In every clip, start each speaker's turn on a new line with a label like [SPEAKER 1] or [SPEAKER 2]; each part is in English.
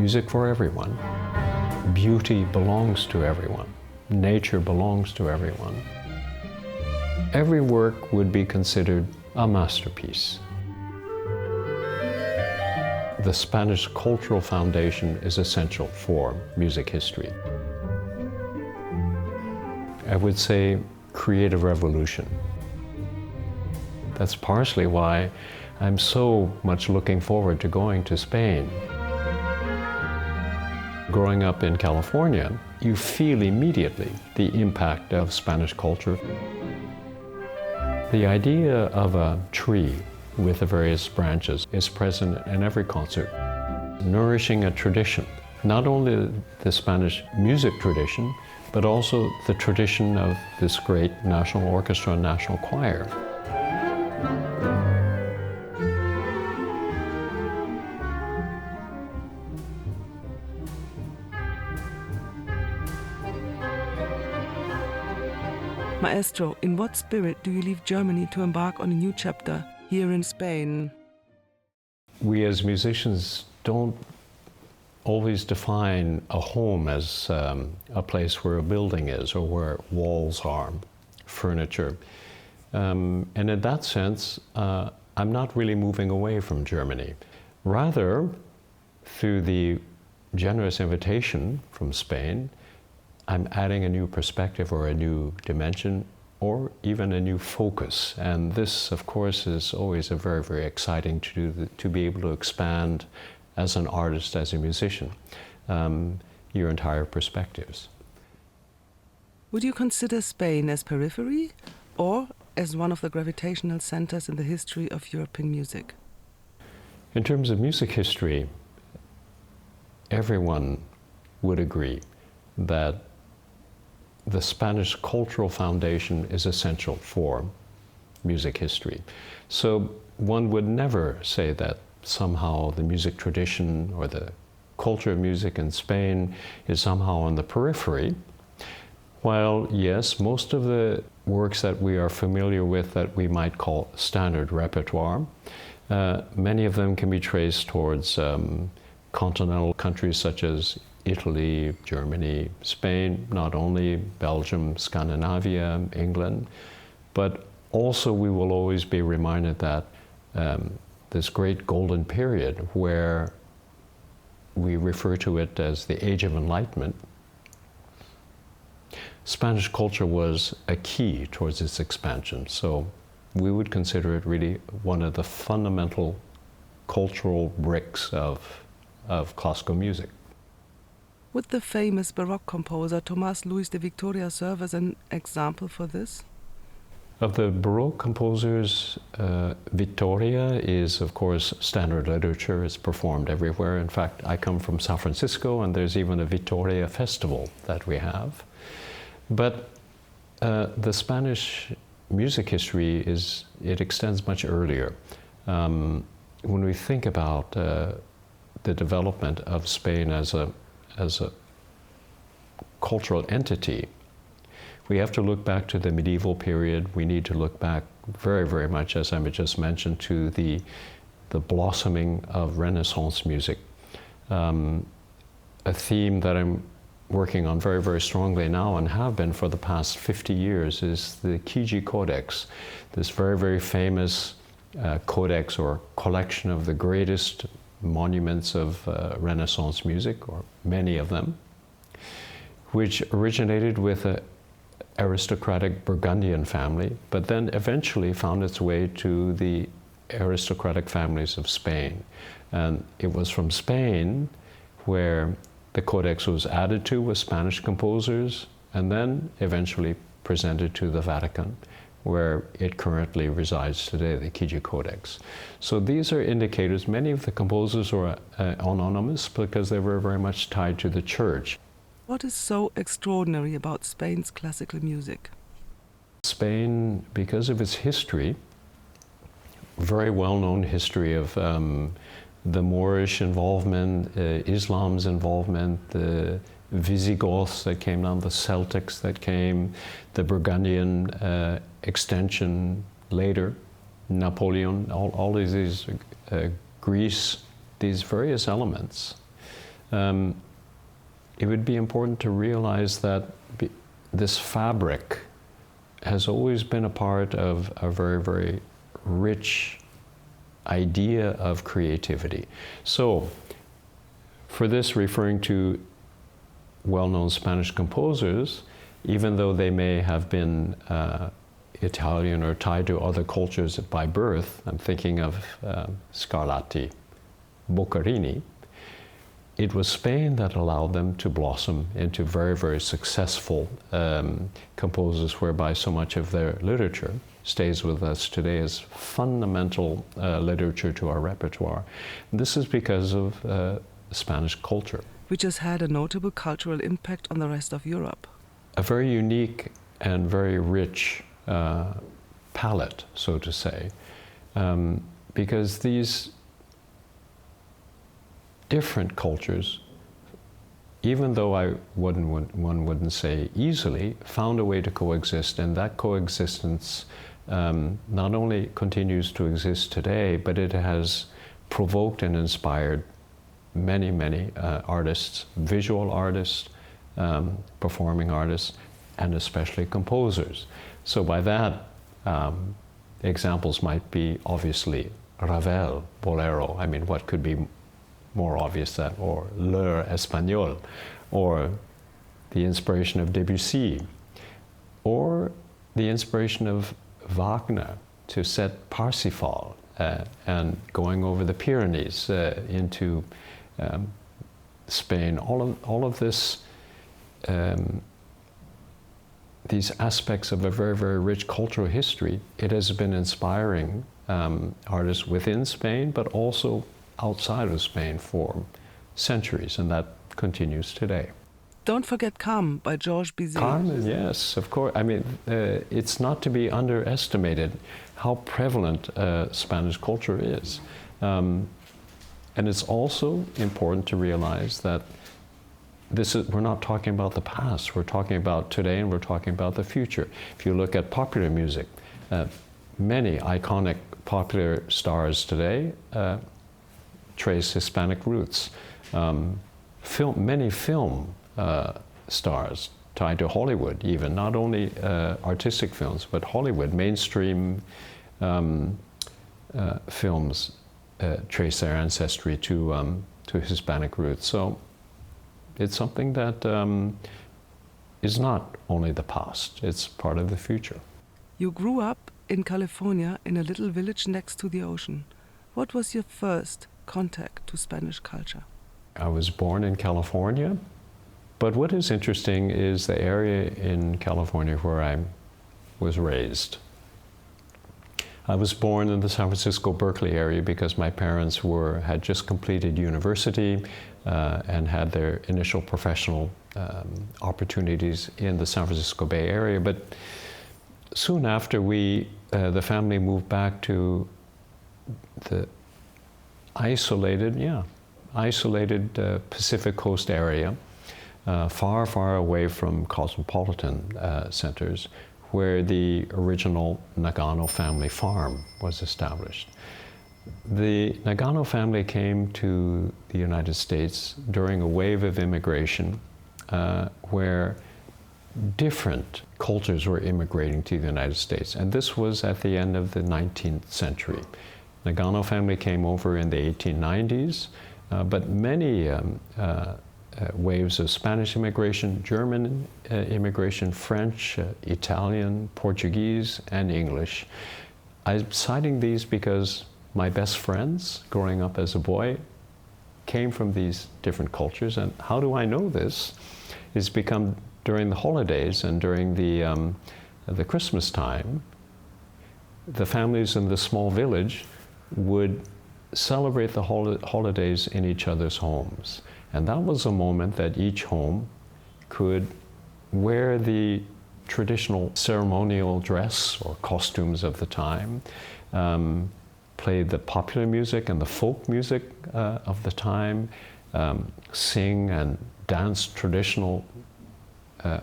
[SPEAKER 1] music for everyone. Beauty belongs to everyone. Nature belongs to everyone. Every work would be considered a masterpiece. The Spanish cultural foundation is essential for music history. I would say creative revolution. That's partially why I'm so much looking forward to going to Spain. Growing up in California, you feel immediately the impact of Spanish culture. The idea of a tree with the various branches is present in every concert, nourishing a tradition, not only the Spanish music tradition, but also the tradition of this great national orchestra and national choir.
[SPEAKER 2] Maestro, in what spirit do you leave Germany to embark on a new chapter here in Spain?
[SPEAKER 1] We as musicians don't always define a home as a place where a building is or where walls are, furniture. And in that sense, I'm not really moving away from Germany. Rather, through the generous invitation from Spain, I'm adding a new perspective or a new dimension or even a new focus. And this, of course, is always a very, very exciting to be able to expand as an artist, as a musician, your entire perspectives.
[SPEAKER 2] Would you consider Spain as periphery or as one of the gravitational centers in the history of European music?
[SPEAKER 1] In terms of music history, everyone would agree that the Spanish cultural foundation is essential for music history. So one would never say that somehow the music tradition or the culture of music in Spain is somehow on the periphery. While yes, most of the works that we are familiar with that we might call standard repertoire, many of them can be traced towards continental countries such as Italy, Germany, Spain, not only Belgium, Scandinavia, England, but also we will always be reminded that this great golden period where we refer to it as the Age of Enlightenment, Spanish culture was a key towards its expansion. So we would consider it really one of the fundamental cultural bricks of classical music.
[SPEAKER 2] Would the famous Baroque composer Tomás Luis de Victoria serve as an example for this?
[SPEAKER 1] Of the Baroque composers, Victoria is, of course, standard literature. It's performed everywhere. In fact, I come from San Francisco, and there's even a Victoria festival that we have. But the Spanish music history it extends much earlier. When we think about the development of Spain as a cultural entity, we have to look back to the medieval period. We need to look back very, very much, as I just mentioned, to the blossoming of Renaissance music. A theme that I'm working on very, very strongly now and have been for the past 50 years is the Kiji Codex, this very, very famous codex or collection of the greatest monuments of Renaissance music, or many of them, which originated with an aristocratic Burgundian family, but then eventually found its way to the aristocratic families of Spain. And it was from Spain where the codex was added to with Spanish composers, and then eventually presented to the Vatican, where it currently resides today, the Kiji Codex. So these are indicators. Many of the composers are anonymous because they were very much tied to the church.
[SPEAKER 2] What is so extraordinary about Spain's classical music?
[SPEAKER 1] Spain, because of its history, very well-known history of the Moorish involvement, Islam's involvement, the Visigoths that came down, the Celtics that came, the Burgundian extension later, Napoleon, all of these, Greece, these various elements it would be important to realize that this fabric has always been a part of a very, very rich idea of creativity. So, for this, referring to well-known Spanish composers, even though they may have been Italian or tied to other cultures by birth, I'm thinking of Scarlatti, Boccherini, it was Spain that allowed them to blossom into very, very successful composers, whereby so much of their literature stays with us today as fundamental literature to our repertoire. And this is because of Spanish culture,
[SPEAKER 2] which has had a notable cultural impact on the rest of Europe.
[SPEAKER 1] A very unique and very rich palette, so to say, because these different cultures, even though one wouldn't say easily, found a way to coexist, and that coexistence not only continues to exist today, but it has provoked and inspired many, many artists, visual artists, performing artists, and especially composers. So by that, examples might be obviously Ravel, Bolero. I mean, what could be more obvious than, or L'Heure Espagnole, or the inspiration of Debussy, or the inspiration of Wagner to set Parsifal and going over the Pyrenees into Spain. All of this, these aspects of a very, very rich cultural history, it has been inspiring artists within Spain, but also outside of Spain for centuries, and that continues today.
[SPEAKER 2] Don't forget Carmen by Georges Bizet.
[SPEAKER 1] Carmen, yes, of course. I mean, it's not to be underestimated how prevalent Spanish culture is. And it's also important to realize that we're not talking about the past, we're talking about today, and we're talking about the future. If you look at popular music, many iconic popular stars today trace Hispanic roots. Many film stars tied to Hollywood, even, not only artistic films, but Hollywood, mainstream films trace their ancestry to Hispanic roots. So it's something that is not only the past, it's part of the future.
[SPEAKER 2] You grew up in California in a little village next to the ocean. What was your first contact to Spanish culture?
[SPEAKER 1] I was born in California, but what is interesting is the area in California where I was raised. I was born in the San Francisco, Berkeley area because my parents had just completed university and had their initial professional opportunities in the San Francisco Bay Area. But soon after, the family moved back to the isolated Pacific Coast area, far, far away from cosmopolitan centers, where the original Nagano family farm was established. The Nagano family came to the United States during a wave of immigration where different cultures were immigrating to the United States, and this was at the end of the 19th century. Nagano family came over in the 1890s, but many waves of Spanish immigration, German immigration, French, Italian, Portuguese, and English. I'm citing these because my best friends growing up as a boy came from these different cultures. And how do I know this? It's become during the holidays and during the Christmas time, the families in the small village would celebrate the holidays in each other's homes. And that was a moment that each home could wear the traditional ceremonial dress or costumes of the time, play the popular music and the folk music of the time, sing and dance traditional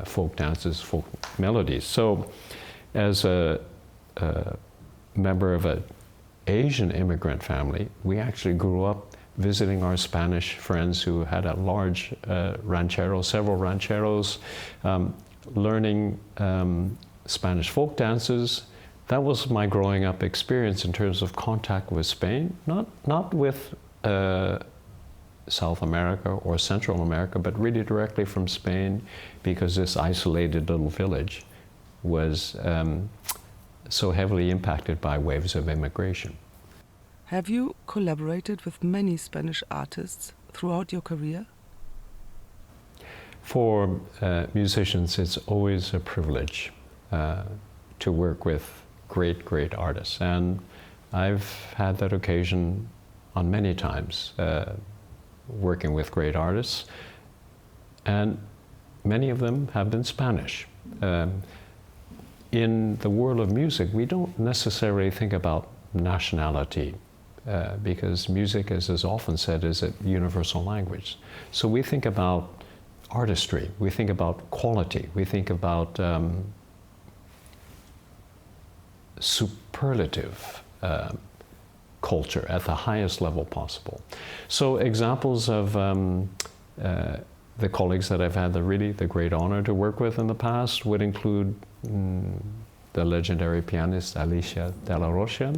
[SPEAKER 1] folk dances, folk melodies. So as a member of an Asian immigrant family, we actually grew up visiting our Spanish friends who had a large ranchero, several rancheros, learning Spanish folk dances. That was my growing up experience in terms of contact with Spain, not with South America or Central America, but really directly from Spain, because this isolated little village was so heavily impacted by waves of immigration.
[SPEAKER 2] Have you collaborated with many Spanish artists throughout your career?
[SPEAKER 1] For musicians, it's always a privilege to work with great artists. And I've had that occasion on many times, working with great artists. And many of them have been Spanish. In the world of music, we don't necessarily think about nationality, because music, as is often said, is a universal language. So we think about artistry, we think about quality, we think about superlative culture at the highest level possible. So examples of the colleagues that I've had the great honor to work with in the past would include the legendary pianist Alicia de la Rocha,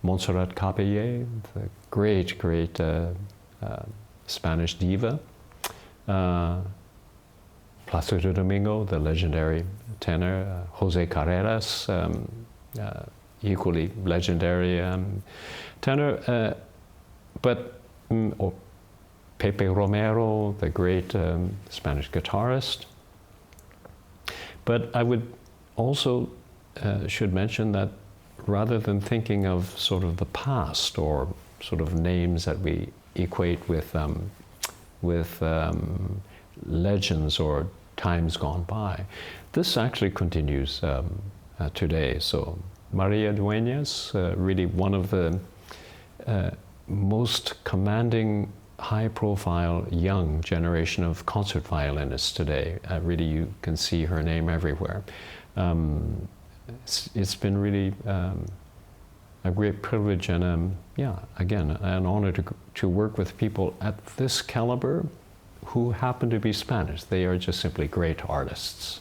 [SPEAKER 1] Montserrat Caballé, the great Spanish diva, Placido Domingo, the legendary tenor, Jose Carreras, equally legendary tenor, or Pepe Romero, the great Spanish guitarist. But I would also should mention that rather than thinking of sort of the past or sort of names that we equate with legends or times gone by, this actually continues today. So Maria Dueñas, really one of the most commanding, high-profile young generation of concert violinists today. Really, you can see her name everywhere. It's been really a great privilege and, again, an honor to work with people at this caliber who happen to be Spanish. They are just simply great artists.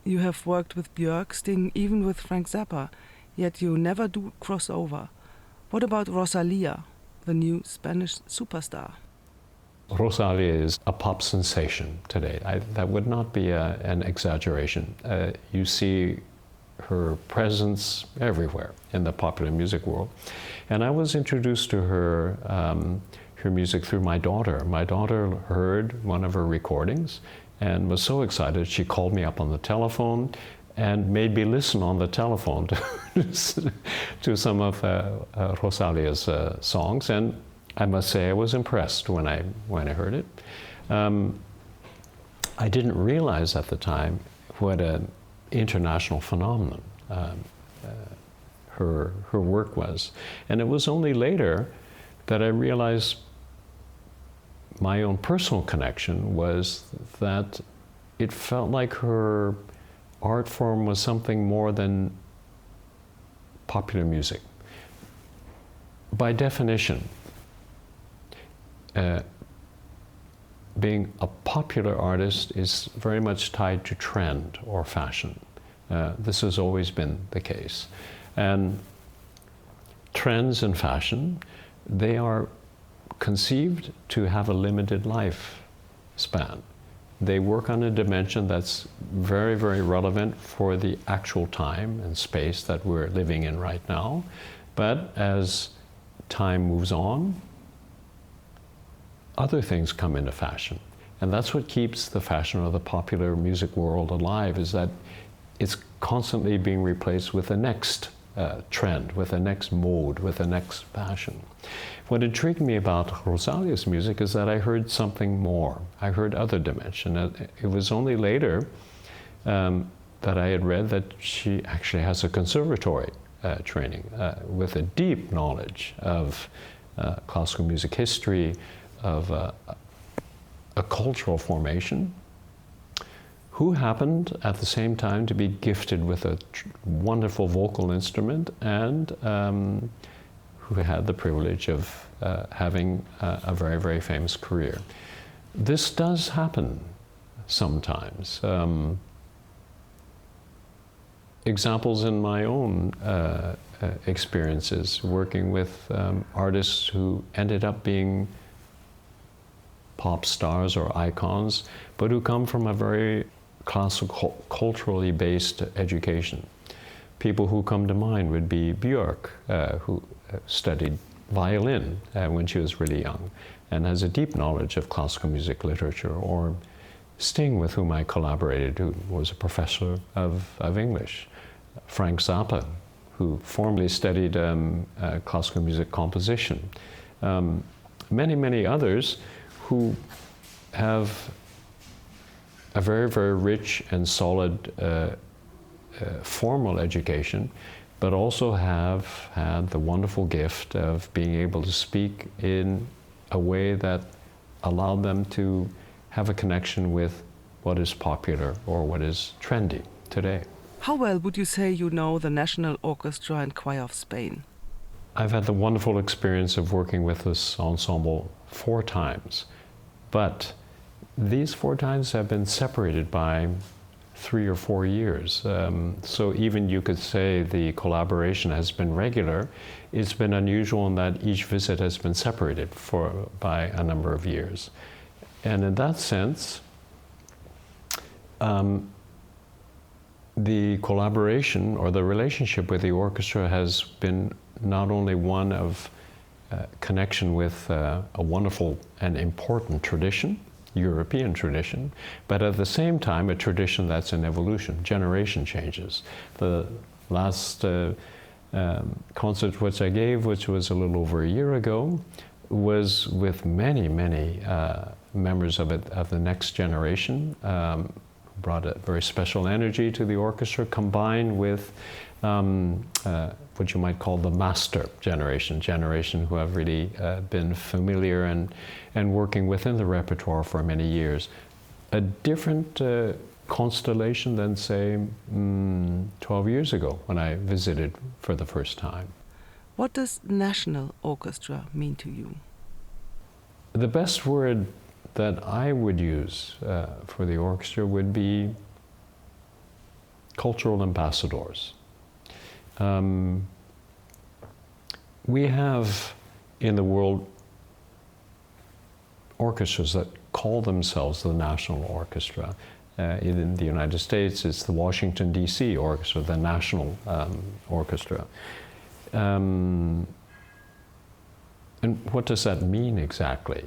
[SPEAKER 2] You have worked with Björk, Sting, even with Frank Zappa, yet you never do crossover. What about Rosalía, the new Spanish superstar?
[SPEAKER 1] Rosalía is a pop sensation today. That would not be an exaggeration. You see her presence everywhere in the popular music world. And I was introduced to her music through my daughter. My daughter heard one of her recordings and was so excited she called me up on the telephone and made me listen on the telephone to some of Rosalía's songs. And I must say I was impressed when I heard it. I didn't realize at the time what an international phenomenon her work was. And it was only later that I realized my own personal connection was that it felt like her art form was something more than popular music. By definition, being a popular artist is very much tied to trend or fashion. This has always been the case. And trends and fashion, they are conceived to have a limited lifespan. They work on a dimension that's very, very relevant for the actual time and space that we're living in right now. But as time moves on, other things come into fashion. And that's what keeps the fashion of the popular music world alive, is that it's constantly being replaced with the next trend, with the next mode, with the next fashion. What intrigued me about Rosalía's music is that I heard something more. I heard other dimension. It was only later that I had read that she actually has a conservatory training with a deep knowledge of classical music history, of a cultural formation, who happened at the same time to be gifted with a wonderful vocal instrument and who had the privilege of having a very, very famous career. This does happen sometimes. Examples in my own experiences working with artists who ended up being pop stars or icons, but who come from a very classical, culturally based education. People who come to mind would be Björk, who studied violin when she was really young and has a deep knowledge of classical music literature, or Sting, with whom I collaborated, who was a professor of English. Frank Zappa, who formerly studied classical music composition. Many, many others who have a very, very rich and solid formal education, but also have had the wonderful gift of being able to speak in a way that allowed them to have a connection with what is popular or what is trendy today.
[SPEAKER 2] How well would you say you know the National Orchestra and Choir of Spain?
[SPEAKER 1] I've had the wonderful experience of working with this ensemble 4 times, but these 4 times have been separated by 3 or 4 years. So even you could say the collaboration has been regular. It's been unusual in that each visit has been separated by a number of years. And in that sense, the collaboration or the relationship with the orchestra has been not only one of connection with a wonderful and important tradition, European tradition, but at the same time a tradition that's in evolution. Generation changes. The last concert which I gave, which was a little over a year ago, was with many, many members of the next generation, brought a very special energy to the orchestra, combined with what you might call the master generation who have really been familiar and working within the repertoire for many years. A different constellation than, say, 12 years ago when I visited for the first time.
[SPEAKER 2] What does National Orchestra mean to you?
[SPEAKER 1] The best word that I would use for the orchestra would be cultural ambassadors. We have in the world orchestras that call themselves the National Orchestra. In the United States, it's the Washington, D.C. Orchestra, the National Orchestra. And what does that mean exactly?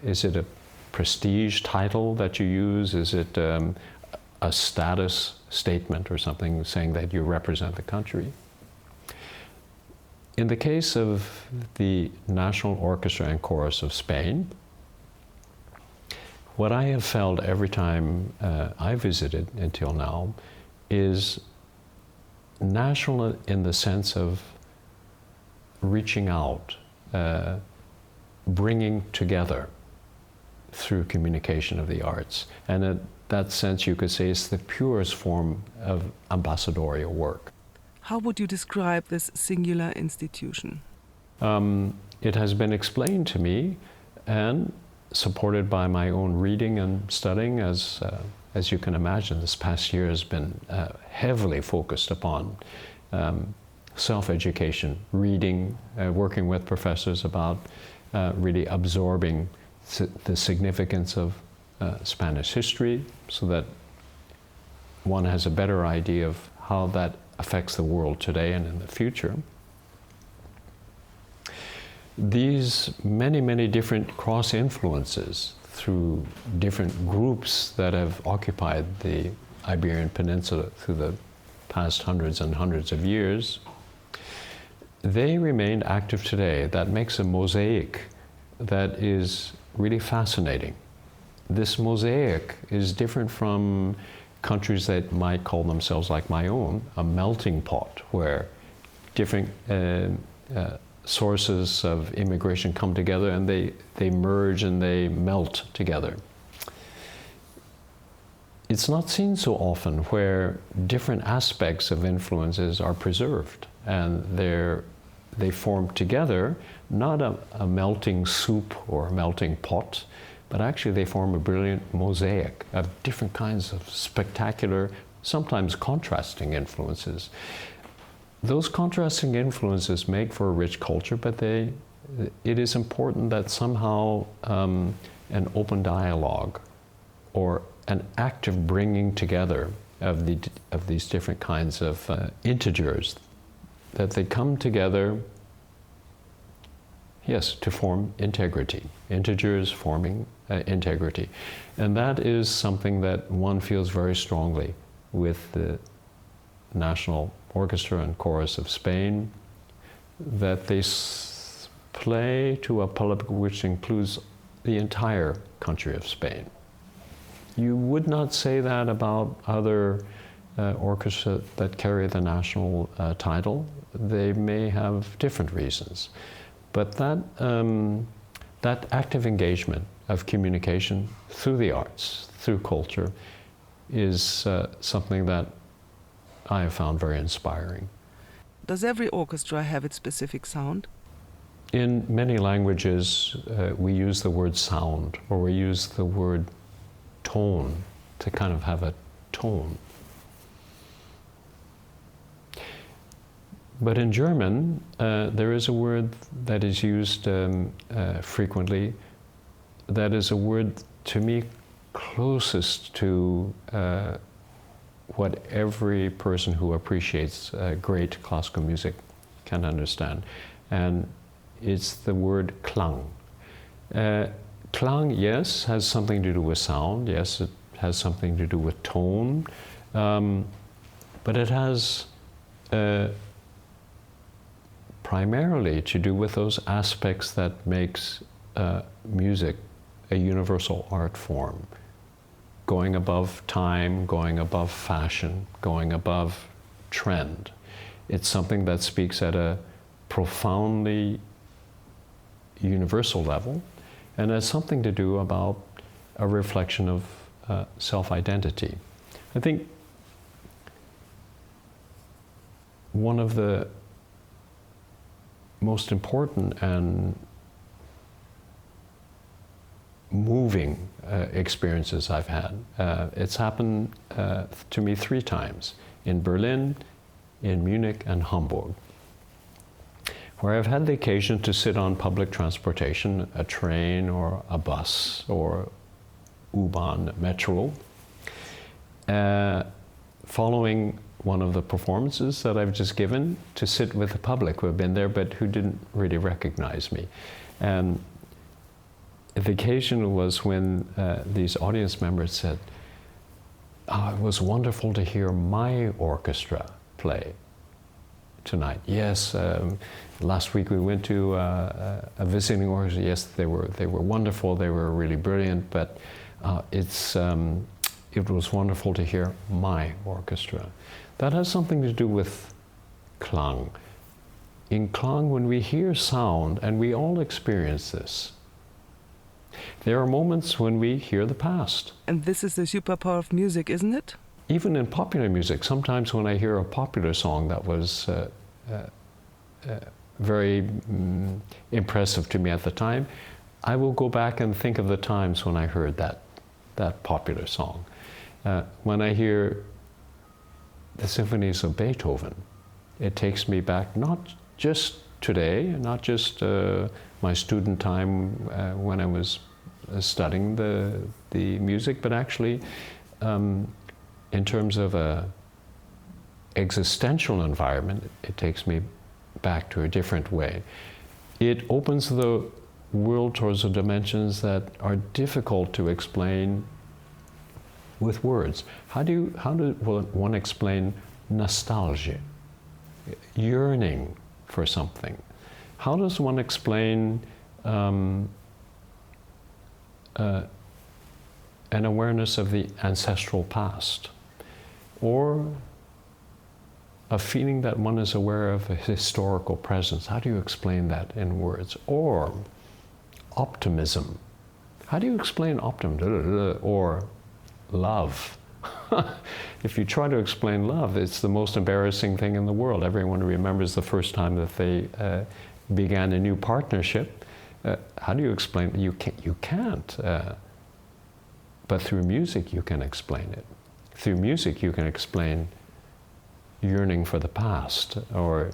[SPEAKER 1] Is it a prestige title that you use? Is it a status statement or something saying that you represent the country? In the case of the National Orchestra and Chorus of Spain, what I have felt every time I visited until now is national in the sense of reaching out, bringing together through communication of the arts. And in that sense, you could say it's the purest form of ambassadorial work.
[SPEAKER 2] How would you describe this singular institution?
[SPEAKER 1] It has been explained to me and supported by my own reading and studying. As you can imagine, this past year has been heavily focused upon self-education, reading, working with professors about really absorbing the significance of Spanish history so that one has a better idea of how that affects the world today and in the future. These many, many different cross-influences through different groups that have occupied the Iberian Peninsula through the past hundreds and hundreds of years, they remain active today. That makes a mosaic that is really fascinating. This mosaic is different from countries that might call themselves, like my own, a melting pot, where different sources of immigration come together and they merge and they melt together. It's not seen so often where different aspects of influences are preserved and they form together, not a melting soup or a melting pot, but actually they form a brilliant mosaic of different kinds of spectacular, sometimes contrasting influences. Those contrasting influences make for a rich culture, but it is important that somehow an open dialogue or an active bringing together of these different kinds of integers, that they come together, yes, to form integrity. Integers forming integrity. And that is something that one feels very strongly with the National Orchestra and Chorus of Spain, that they play to a public which includes the entire country of Spain. You would not say that about other orchestras that carry the national title. They may have different reasons. But that active engagement of communication through the arts, through culture, is something that I have found very inspiring.
[SPEAKER 2] Does every orchestra have its specific sound?
[SPEAKER 1] In many languages, we use the word sound, or we use the word tone, to kind of have a tone. But in German, there is a word that is used frequently, that is a word, to me, closest to what every person who appreciates great classical music can understand. And it's the word Klang. Klang, yes, has something to do with sound. Yes, it has something to do with tone. But it has primarily to do with those aspects that makes music a universal art form. Going above time, going above fashion, going above trend. It's something that speaks at a profoundly universal level, and has something to do about a reflection of self-identity. I think one of the most important and moving experiences I've had. It's happened to me 3 times, in Berlin, in Munich, and Hamburg, where I've had the occasion to sit on public transportation, a train or a bus or U-Bahn, metro, following one of the performances that I've just given, to sit with the public who have been there but who didn't really recognize me. And the occasion was when these audience members said, "Oh, it was wonderful to hear my orchestra play tonight." Yes, last week we went to a visiting orchestra. Yes, they were wonderful. They were really brilliant. But it was wonderful to hear my orchestra. That has something to do with Klang. In Klang, when we hear sound, and we all experience this, there are moments when we hear the past.
[SPEAKER 2] And this is the superpower of music, isn't it?
[SPEAKER 1] Even in popular music, sometimes when I hear a popular song that was very impressive to me at the time, I will go back and think of the times when I heard that popular song. When I hear the symphonies of Beethoven, it takes me back not just today, not just my student time when I was studying the music, but actually in terms of a existential environment, it takes me back to a different way. It opens the world towards the dimensions that are difficult to explain with words. How do one explain nostalgia, yearning for something? How does one explain an awareness of the ancestral past, or a feeling that one is aware of a historical presence? How do you explain that in words? Or optimism. How do you explain optimism? Or love. If you try to explain love, it's the most embarrassing thing in the world. Everyone remembers the first time that they began a new partnership. How do you explain? You can't. But through music, you can explain it. Through music, you can explain yearning for the past, or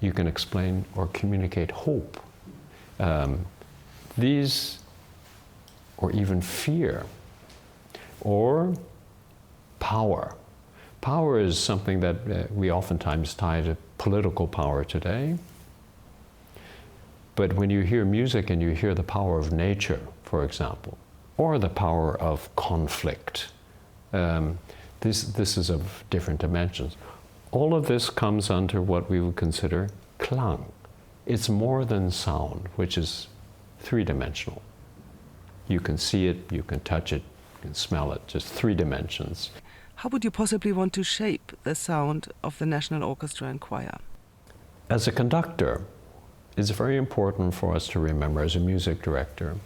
[SPEAKER 1] you can explain or communicate hope. These, or even fear, or power. Power is something that we oftentimes tie to political power today. But when you hear music and you hear the power of nature, for example, or the power of conflict, this is of different dimensions. All of this comes under what we would consider klang. It's more than sound, which is three-dimensional. You can see it, you can touch it, you can smell it, just 3 dimensions.
[SPEAKER 2] How would you possibly want to shape the sound of the National Orchestra and Choir?
[SPEAKER 1] As a conductor, it's very important for us to remember, as a music director,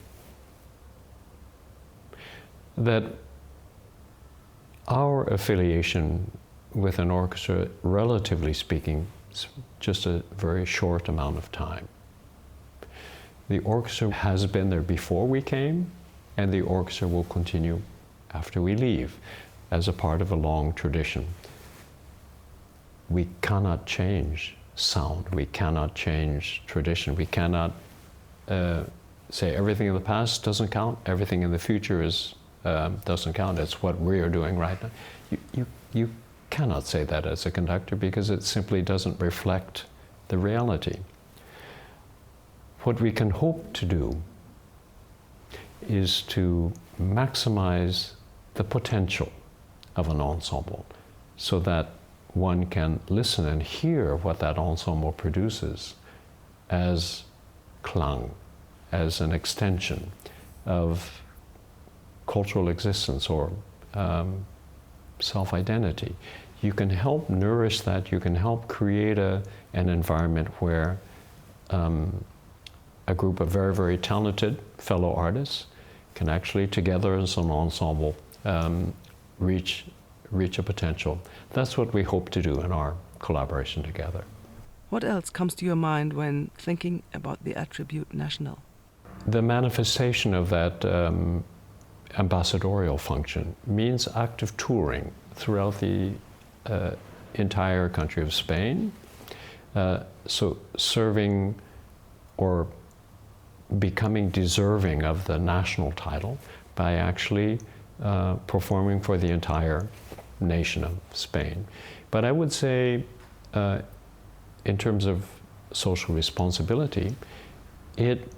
[SPEAKER 1] that our affiliation with an orchestra, relatively speaking, is just a very short amount of time. The orchestra has been there before we came, and the orchestra will continue after we leave, as a part of a long tradition. We cannot change sound, we cannot change tradition, we cannot say everything in the past doesn't count, everything in the future doesn't count. It's what we are doing right now. You cannot say that as a conductor, because it simply doesn't reflect the reality. What we can hope to do is to maximize the potential of an ensemble, so that one can listen and hear what that ensemble produces as klang, as an extension of cultural existence or self-identity. You can help nourish that, you can help create an environment where a group of very, very talented fellow artists can actually, together as an ensemble, reach a potential. That's what we hope to do in our collaboration together.
[SPEAKER 2] What else comes to your mind when thinking about the attribute national?
[SPEAKER 1] The manifestation of that ambassadorial function means active touring throughout the entire country of Spain. So serving or becoming deserving of the national title by actually performing for the entire nation of Spain. But I would say, in terms of social responsibility, it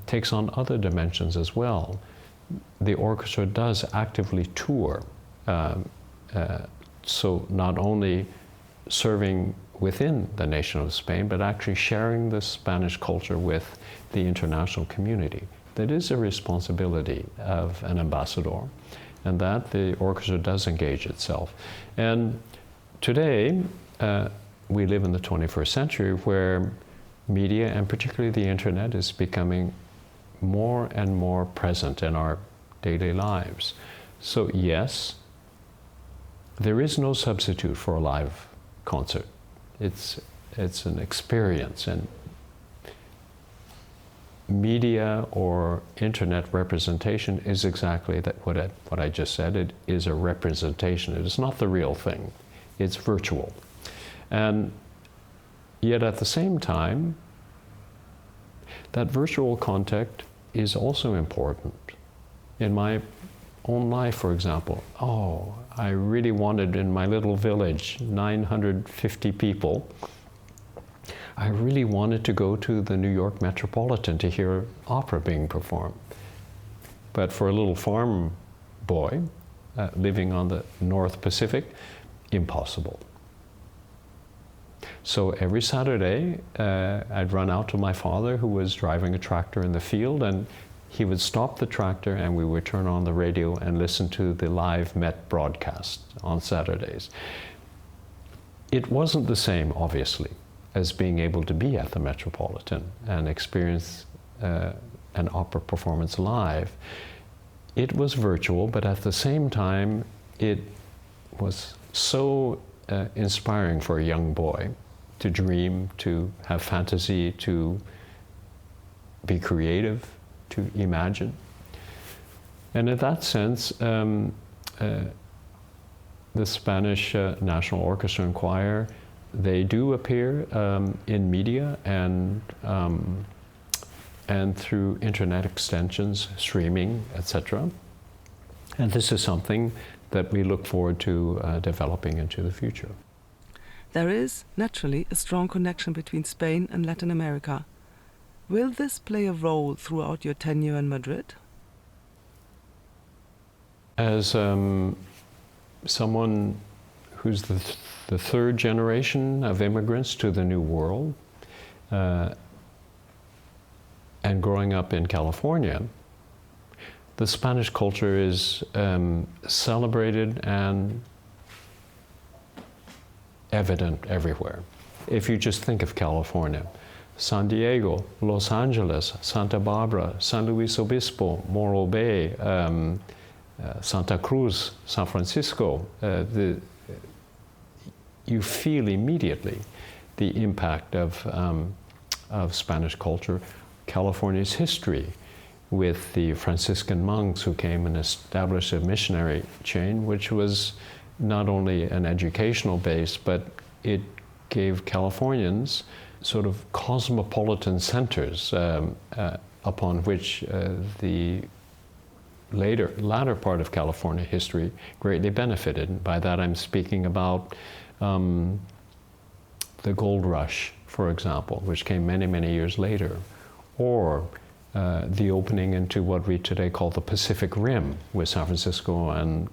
[SPEAKER 1] takes on other dimensions as well. The orchestra does actively tour, so not only serving within the nation of Spain, but actually sharing the Spanish culture with the international community. That is a responsibility of an ambassador, and that the orchestra does engage itself. And today, we live in the 21st century, where media, and particularly the internet, is becoming more and more present in our daily lives. So yes, there is no substitute for a live concert. It's an experience, and media or internet representation is exactly that. What I just said. It is a representation. It is not the real thing. It's virtual, and yet at the same time, that virtual contact is also important. In my own life, for example, I really wanted, in my little village, 950 people, I really wanted to go to the New York Metropolitan to hear opera being performed. But for a little farm boy living on the North Pacific, impossible. So every Saturday, I'd run out to my father, who was driving a tractor in the field, and he would stop the tractor and we would turn on the radio and listen to the live Met broadcast on Saturdays. It wasn't the same, obviously, as being able to be at the Metropolitan and experience an opera performance live. it was virtual, but at the same time, it was so inspiring for a young boy to dream, to have fantasy, to be creative, to imagine. And in that sense, the Spanish National Orchestra and Choir, they do appear in media and through internet extensions, streaming, etc. And this is something that we look forward to developing into the future.
[SPEAKER 2] There is, naturally, a strong connection between Spain and Latin America. Will this play a role throughout your tenure in Madrid?
[SPEAKER 1] As someone who's the third generation of immigrants to the New World, and growing up in California, the Spanish culture is celebrated and evident everywhere. If you just think of California, San Diego, Los Angeles, Santa Barbara, San Luis Obispo, Morro Bay, Santa Cruz, San Francisco, you feel immediately the impact of Spanish culture, California's history with the Franciscan monks who came and established a missionary chain, which was not only an educational base, but it gave Californians sort of cosmopolitan centers upon which the latter part of California history greatly benefited. By that I'm speaking about the gold rush, for example, which came many, many years later, or the opening into what we today call the Pacific Rim, with San Francisco and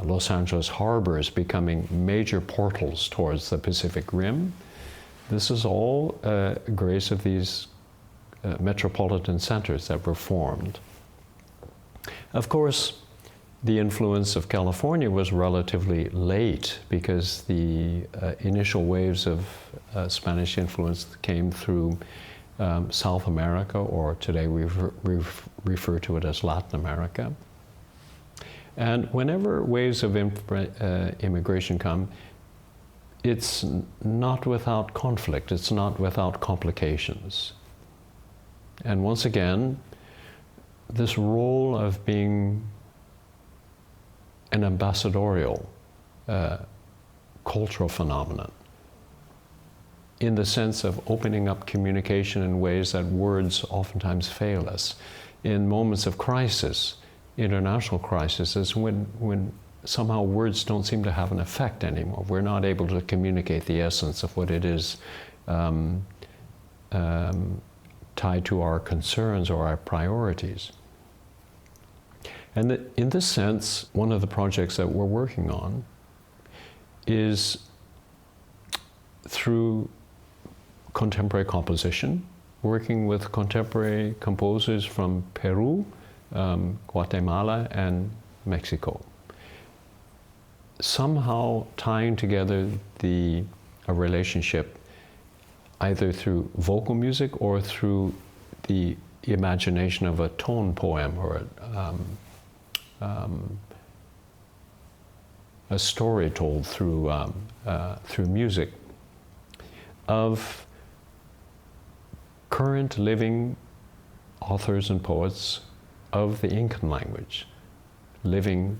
[SPEAKER 1] Los Angeles harbors becoming major portals towards the Pacific Rim. This is all grace of these metropolitan centers that were formed. Of course, the influence of California was relatively late because the initial waves of Spanish influence came through South America, or today we refer to it as Latin America. And whenever waves of immigration come, it's not without conflict, it's not without complications. And once again, this role of being an ambassadorial cultural phenomenon, in the sense of opening up communication in ways that words oftentimes fail us. In moments of crisis, international crisis, is when somehow words don't seem to have an effect anymore. We're not able to communicate the essence of what it is tied to our concerns or our priorities. And in this sense, one of the projects that we're working on is through contemporary composition, working with contemporary composers from Peru, Guatemala, and Mexico. Somehow tying together a relationship either through vocal music or through the imagination of a tone poem or a story told through music of current living authors and poets of the Incan language, living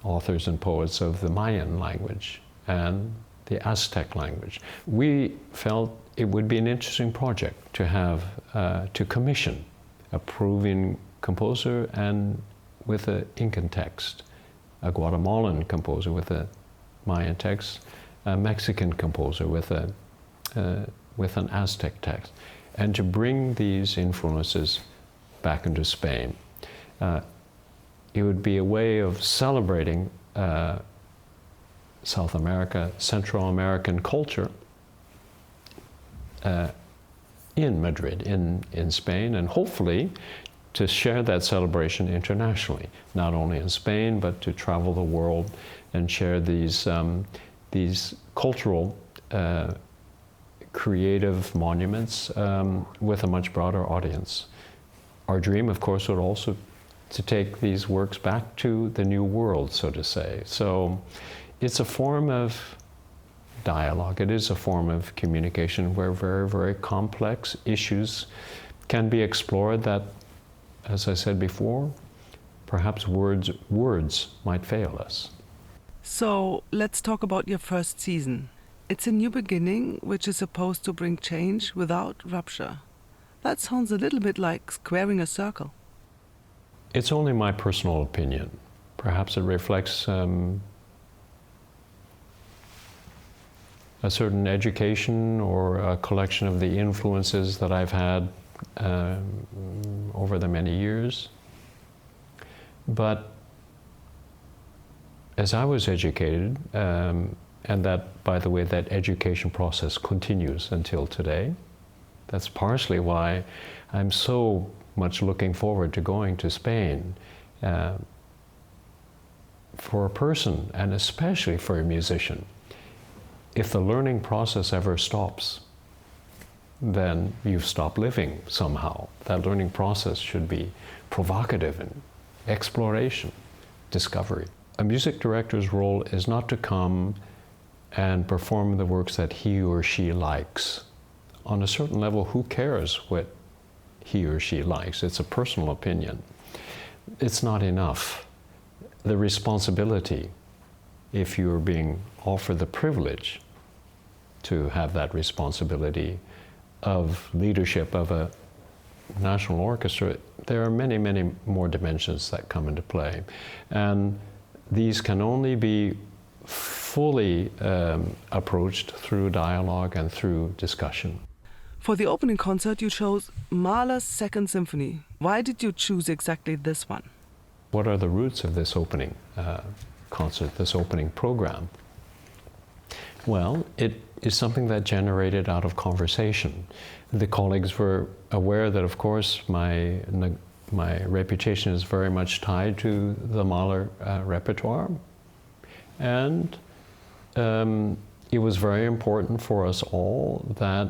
[SPEAKER 1] authors and poets of the Mayan language and the Aztec language. We felt it would be an interesting project to have, to commission a Peruvian composer and with an Incan text, a Guatemalan composer with a Mayan text, a Mexican composer with an Aztec text, and to bring these influences back into Spain. It would be a way of celebrating South America, Central American culture in Madrid, in Spain, and hopefully to share that celebration internationally, not only in Spain, but to travel the world and share these cultural creative monuments with a much broader audience. Our dream, of course, would also to take these works back to the new world, so to say. So it's a form of dialogue. It is a form of communication where very, very complex issues can be explored that, as I said before, perhaps words might fail us.
[SPEAKER 2] So let's talk about your first season. It's a new beginning which is supposed to bring change without rupture. That sounds a little bit like squaring a circle.
[SPEAKER 1] It's only my personal opinion. Perhaps it reflects a certain education or a collection of the influences that I've had over the many years. But as I was educated, and that, by the way, that education process continues until today, that's partially why I'm so much looking forward to going to Spain. For a person, and especially for a musician, if the learning process ever stops, then you've stopped living somehow. That learning process should be provocative and exploration, discovery. A music director's role is not to come and perform the works that he or she likes. On a certain level, who cares what he or she likes? It's a personal opinion. It's not enough. The responsibility, if you're being offered the privilege to have that responsibility of leadership of a national orchestra, there are many, many more dimensions that come into play. And these can only be fully approached through dialogue and through discussion.
[SPEAKER 2] For the opening concert, you chose Mahler's Second Symphony. Why did you choose exactly this one?
[SPEAKER 1] What are the roots of this opening concert, this opening program? Well, it is something that generated out of conversation. The colleagues were aware that, of course, my reputation is very much tied to the Mahler repertoire. And it was very important for us all that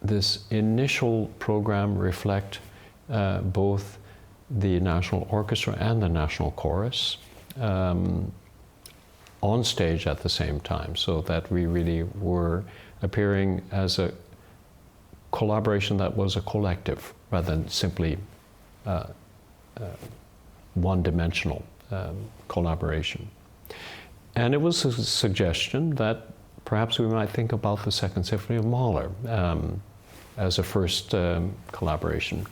[SPEAKER 1] this initial program reflect both the National Orchestra and the National Chorus on stage at the same time, so that we really were appearing as a collaboration that was a collective rather than simply one-dimensional collaboration. And it was a suggestion that perhaps we might think about the Second Symphony of Mahler as a first collaboration,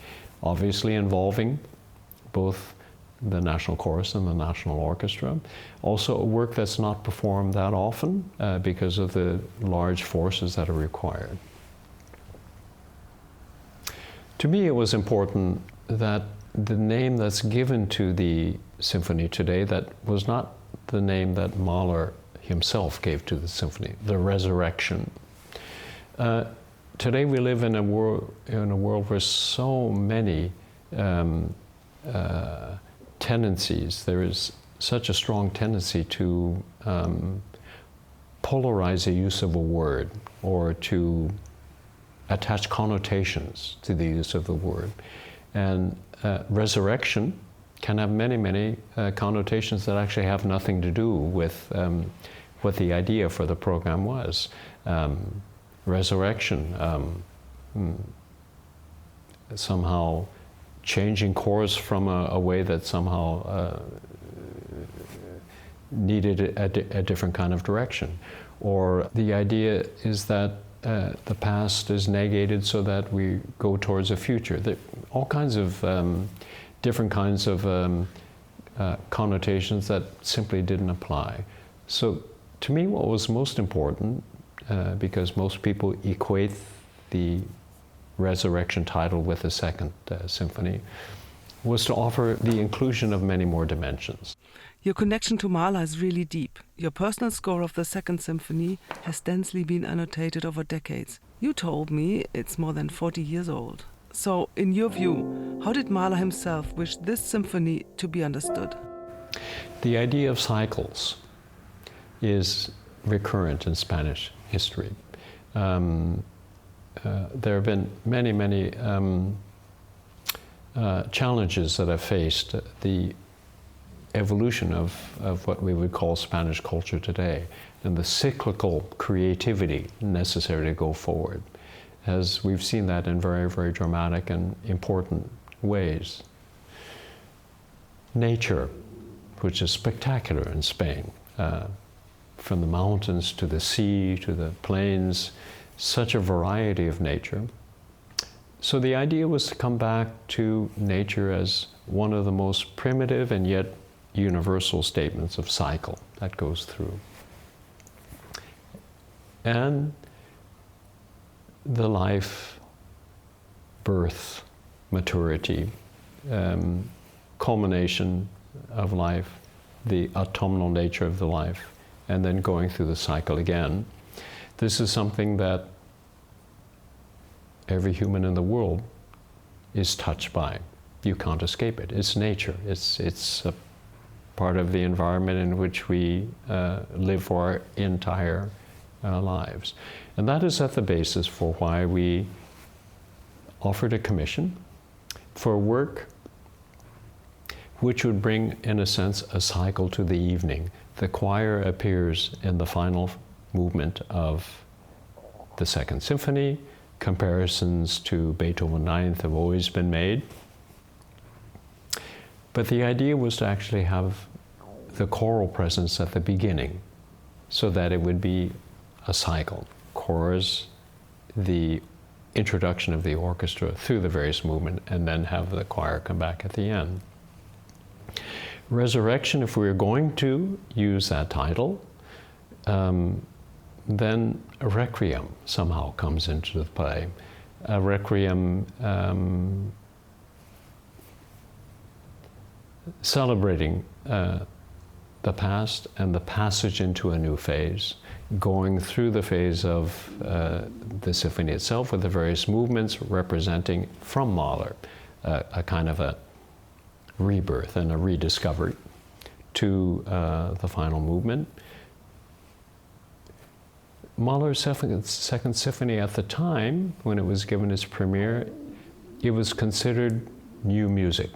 [SPEAKER 1] obviously involving both the National Chorus and the National Orchestra. Also a work that's not performed that often because of the large forces that are required. To me, it was important that the name that's given to the symphony today, that was not the name that Mahler himself gave to the symphony, the resurrection. Today we live in a world where so many tendencies, there is such a strong tendency to polarize the use of a word or to attach connotations to the use of the word. And resurrection can have many, many connotations that actually have nothing to do with what the idea for the program was. Resurrection, somehow changing course from a way that somehow needed a different kind of direction. Or the idea is that the past is negated so that we go towards a future. All kinds of different kinds of connotations that simply didn't apply. So to me, what was most important, because most people equate the resurrection title with the Second Symphony, was to offer the inclusion of many more dimensions.
[SPEAKER 2] Your connection to Mahler is really deep. Your personal score of the Second Symphony has densely been annotated over decades. You told me it's more than 40 years old. So, in your view, how did Mahler himself wish this symphony to be understood?
[SPEAKER 1] The idea of cycles is recurrent in Spanish history. There have been many, many challenges that have faced the evolution of what we would call Spanish culture today, and the cyclical creativity necessary to go forward, as we've seen that in very, very dramatic and important ways. Nature, which is spectacular in Spain, from the mountains to the sea to the plains, such a variety of nature. So the idea was to come back to nature as one of the most primitive and yet universal statements of cycle that goes through. And the life, birth, maturity, culmination of life, the autumnal nature of the life, and then going through the cycle again. This is something that every human in the world is touched by. You can't escape it. It's nature. It's a part of the environment in which we live for our entire lives. And that is at the basis for why we offered a commission for work which would bring, in a sense, a cycle to the evening. The choir appears in the final movement of the Second Symphony. Comparisons to Beethoven Ninth have always been made. But the idea was to actually have the choral presence at the beginning, so that it would be a cycle. Chorus, the introduction of the orchestra through the various movements, and then have the choir come back at the end. Resurrection, if we were going to use that title, then a requiem somehow comes into the play. A requiem celebrating the past and the passage into a new phase, going through the phase of the symphony itself with the various movements representing, from Mahler, a kind of a rebirth and a rediscovery to the final movement. Mahler's Second Symphony at the time, when it was given its premiere, it was considered new music.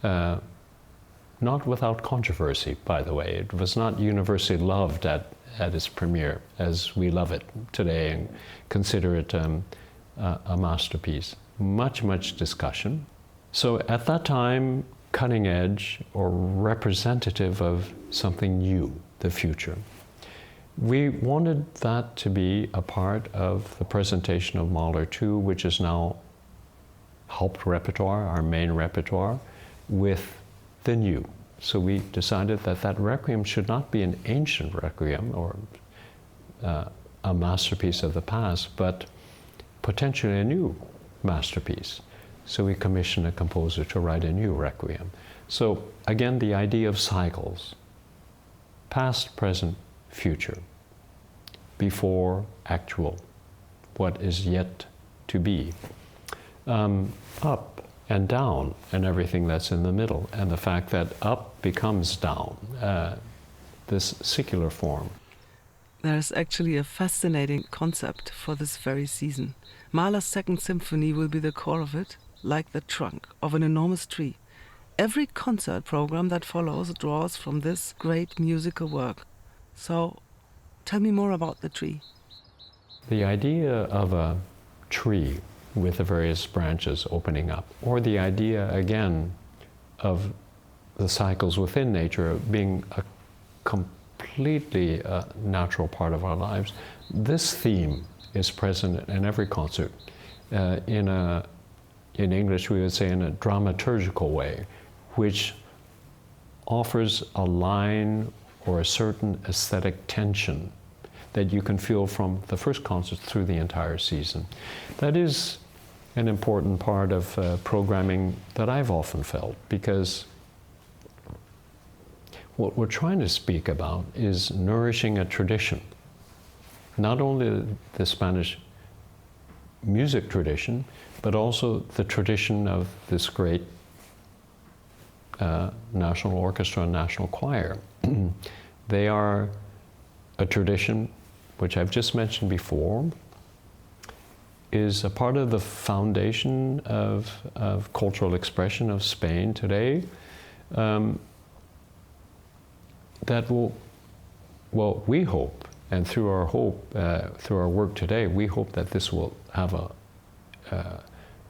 [SPEAKER 1] Not without controversy, by the way. It was not universally loved at its premiere as we love it today and consider it a masterpiece. Much discussion. So at that time, cutting edge or representative of something new, the future. We wanted that to be a part of the presentation of Mahler II, which is now Haupt repertoire, our main repertoire, with the new. So we decided that that requiem should not be an ancient requiem or a masterpiece of the past, but potentially a new masterpiece. So we commissioned a composer to write a new requiem. So again, the idea of cycles, past, present, future, before, actual, what is yet to be, up and down and everything that's in the middle, and the fact that up becomes down, this secular form.
[SPEAKER 2] There's actually a fascinating concept for this very season. Mahler's Second Symphony will be the core of it, like the trunk of an enormous tree. Every concert program that follows draws from this great musical work. So, tell me more about the tree.
[SPEAKER 1] The idea of a tree with the various branches opening up, or the idea, again, of the cycles within nature being a completely natural part of our lives. This theme is present in every concert. In English, we would say in a dramaturgical way, which offers a line or a certain aesthetic tension that you can feel from the first concert through the entire season. That is an important part of programming that I've often felt, because what we're trying to speak about is nourishing a tradition. Not only the Spanish music tradition, but also the tradition of this great national orchestra and national choir. They are a tradition which I've just mentioned before, is a part of the foundation of cultural expression of Spain today, that will, well, we hope, and through our hope, through our work today, we hope that this will have a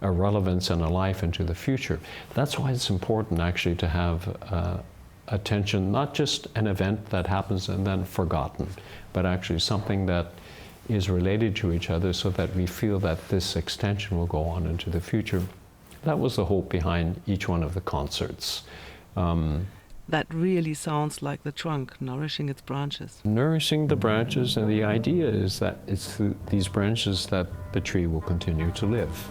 [SPEAKER 1] relevance and a life into the future. That's why it's important actually to have attention, not just an event that happens and then forgotten, but actually something that is related to each other so that we feel that this extension will go on into the future. That was the hope behind each one of the concerts.
[SPEAKER 2] That really sounds like the trunk nourishing its branches.
[SPEAKER 1] Nourishing the branches, and the idea is that it's through these branches that the tree will continue to live.